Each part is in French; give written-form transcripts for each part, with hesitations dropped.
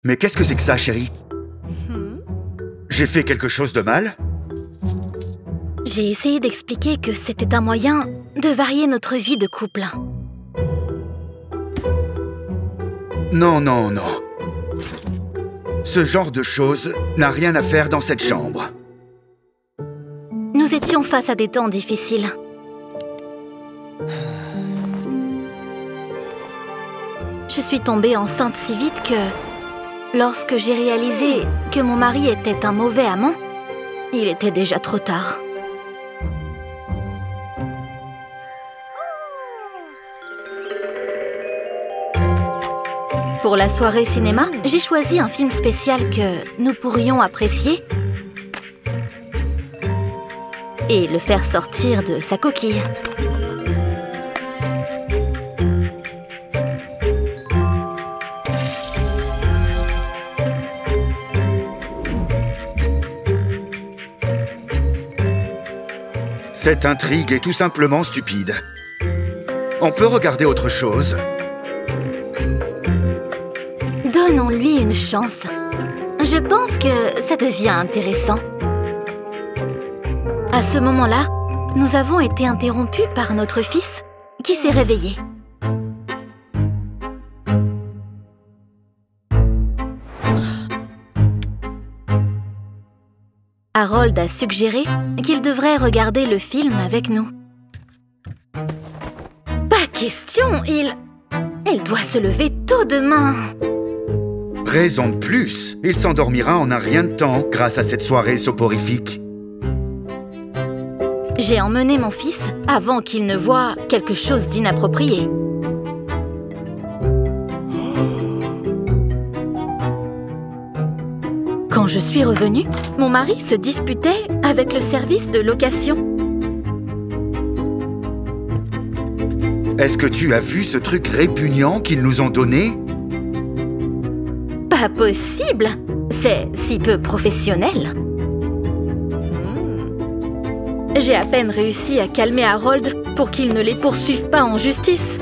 Mais qu'est-ce que c'est que ça, chérie? J'ai fait quelque chose de mal? J'ai essayé d'expliquer que c'était un moyen de varier notre vie de couple. Non, non, non. Ce genre de choses n'a rien à faire dans cette chambre. Nous étions face à des temps difficiles. Je suis tombée enceinte si vite que, lorsque j'ai réalisé que mon mari était un mauvais amant, il était déjà trop tard. Pour la soirée cinéma, j'ai choisi un film spécial que nous pourrions apprécier et le faire sortir de sa coquille. Cette intrigue est tout simplement stupide. On peut regarder autre chose. Donnons-lui une chance. Je pense que ça devient intéressant. À ce moment-là, nous avons été interrompus par notre fils qui s'est réveillé. Harold a suggéré qu'il devrait regarder le film avec nous. Pas question, il doit se lever tôt demain. Raison de plus, il s'endormira en un rien de temps grâce à cette soirée soporifique. J'ai emmené mon fils avant qu'il ne voie quelque chose d'inapproprié. Quand je suis revenue, mon mari se disputait avec le service de location. Est-ce que tu as vu ce truc répugnant qu'ils nous ont donné? Pas possible! C'est si peu professionnel. J'ai à peine réussi à calmer Harold pour qu'il ne les poursuive pas en justice.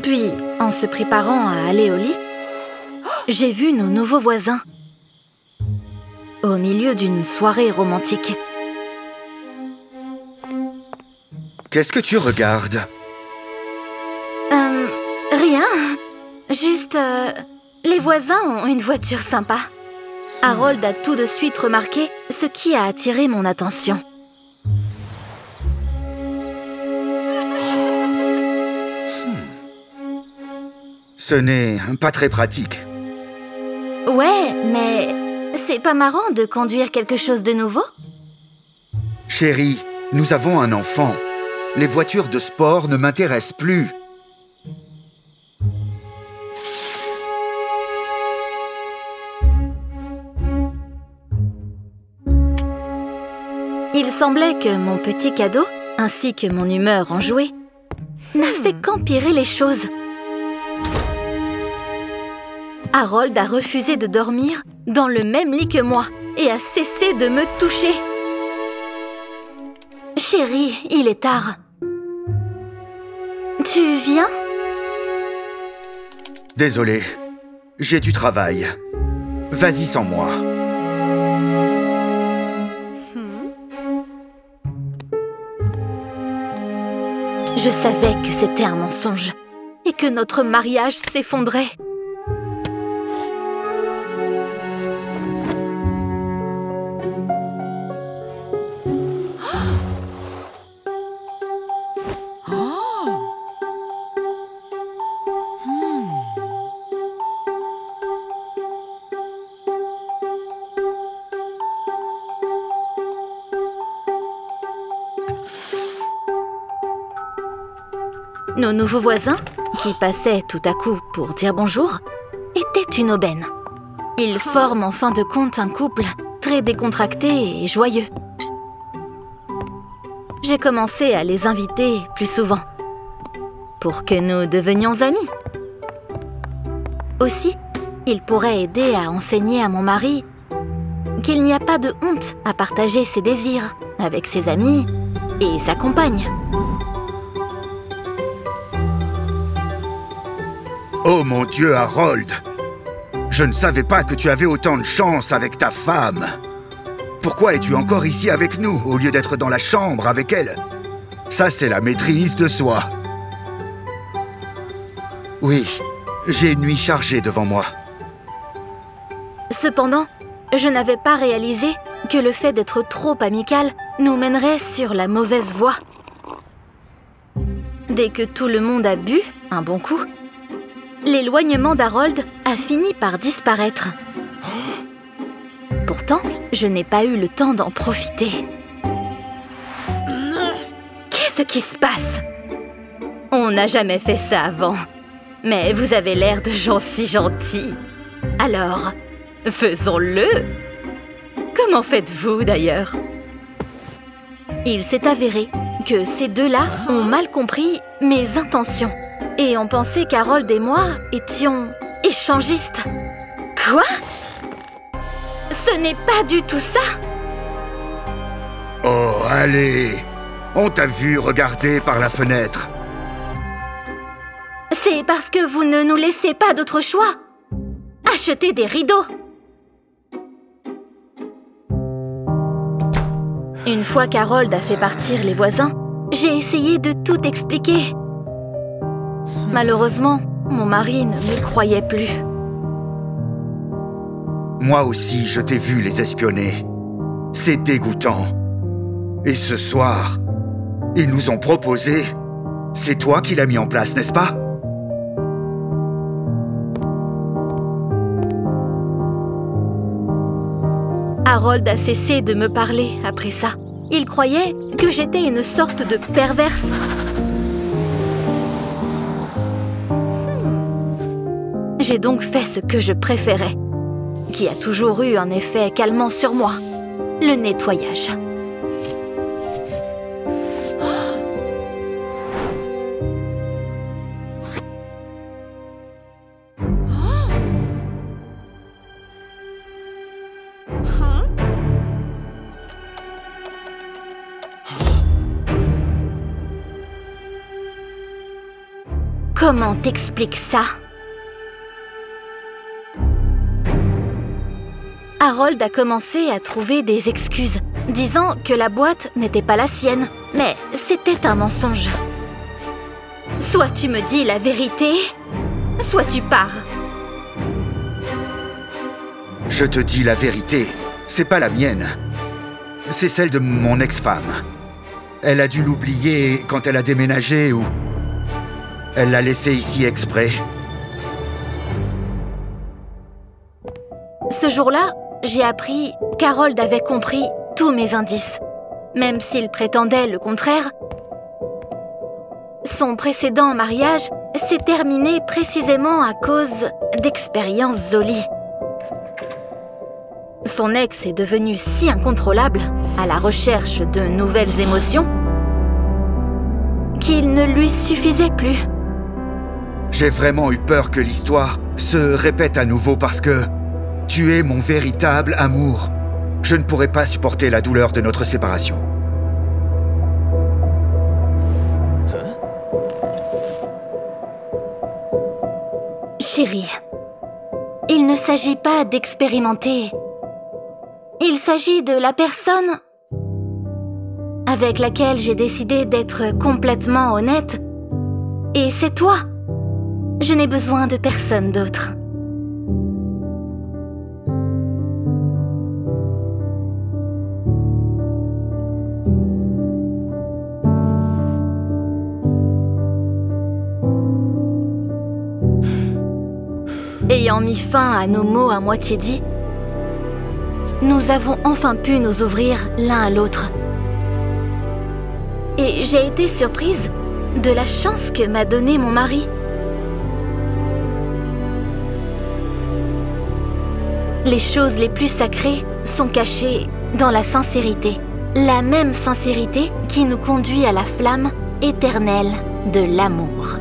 Puis, en se préparant à aller au lit, j'ai vu nos nouveaux voisins au milieu d'une soirée romantique. Qu'est-ce que tu regardes? Rien. Juste, les voisins ont une voiture sympa. Harold a tout de suite remarqué ce qui a attiré mon attention. Ce n'est pas très pratique. Ouais, mais c'est pas marrant de conduire quelque chose de nouveau? Chérie, nous avons un enfant. Les voitures de sport ne m'intéressent plus. Il semblait que mon petit cadeau, ainsi que mon humeur enjouée, n'a fait qu'empirer les choses. Harold a refusé de dormir dans le même lit que moi et a cessé de me toucher. Chérie, il est tard. Tu viens? Désolé, j'ai du travail. Vas-y sans moi. Je savais que c'était un mensonge et que notre mariage s'effondrait. Nos nouveaux voisins, qui passaient tout à coup pour dire bonjour, étaient une aubaine. Ils forment en fin de compte un couple très décontracté et joyeux. J'ai commencé à les inviter plus souvent, pour que nous devenions amis. Aussi, ils pourraient aider à enseigner à mon mari qu'il n'y a pas de honte à partager ses désirs avec ses amis et sa compagne. Oh mon Dieu, Harold! Je ne savais pas que tu avais autant de chance avec ta femme. Pourquoi es-tu encore ici avec nous, au lieu d'être dans la chambre avec elle? Ça, c'est la maîtrise de soi. Oui, j'ai une nuit chargée devant moi. Cependant, je n'avais pas réalisé que le fait d'être trop amical nous mènerait sur la mauvaise voie. Dès que tout le monde a bu un bon coup, l'éloignement d'Harold a fini par disparaître. Pourtant, je n'ai pas eu le temps d'en profiter. Qu'est-ce qui se passe? On n'a jamais fait ça avant. Mais vous avez l'air de gens si gentils. Alors, faisons-le. Comment faites-vous d'ailleurs? Il s'est avéré que ces deux-là ont mal compris mes intentions et ont pensé qu'Harold et moi étions échangistes. Quoi? Ce n'est pas du tout ça! Oh, allez! On t'a vu regarder par la fenêtre. C'est parce que vous ne nous laissez pas d'autre choix. Achetez des rideaux. Une fois qu'Harold a fait partir les voisins, j'ai essayé de tout expliquer. Malheureusement, mon mari ne me croyait plus. Moi aussi, je t'ai vu les espionner. C'est dégoûtant. Et ce soir, ils nous ont proposé... C'est toi qui l'as mis en place, n'est-ce pas? Harold a cessé de me parler après ça. Il croyait que j'étais une sorte de perverse. J'ai donc fait ce que je préférais, qui a toujours eu un effet calmant sur moi, le nettoyage. Comment t'expliques ça? Harold a commencé à trouver des excuses, disant que la boîte n'était pas la sienne, mais c'était un mensonge. Soit tu me dis la vérité, soit tu pars. Je te dis la vérité, c'est pas la mienne. C'est celle de mon ex-femme. Elle a dû l'oublier quand elle a déménagé ou... Elle l'a laissé ici exprès. Ce jour-là, j'ai appris qu'Harold avait compris tous mes indices. Même s'il prétendait le contraire, son précédent mariage s'est terminé précisément à cause d'expériences Zoli. Son ex est devenu si incontrôlable à la recherche de nouvelles émotions qu'il ne lui suffisait plus. J'ai vraiment eu peur que l'histoire se répète à nouveau parce que tu es mon véritable amour. Je ne pourrais pas supporter la douleur de notre séparation. Chérie, il ne s'agit pas d'expérimenter. Il s'agit de la personne avec laquelle j'ai décidé d'être complètement honnête. Et c'est toi. Je n'ai besoin de personne d'autre. Ayant mis fin à nos mots à moitié dits, nous avons enfin pu nous ouvrir l'un à l'autre. Et j'ai été surprise de la chance que m'a donnée mon mari. Les choses les plus sacrées sont cachées dans la sincérité. La même sincérité qui nous conduit à la flamme éternelle de l'amour.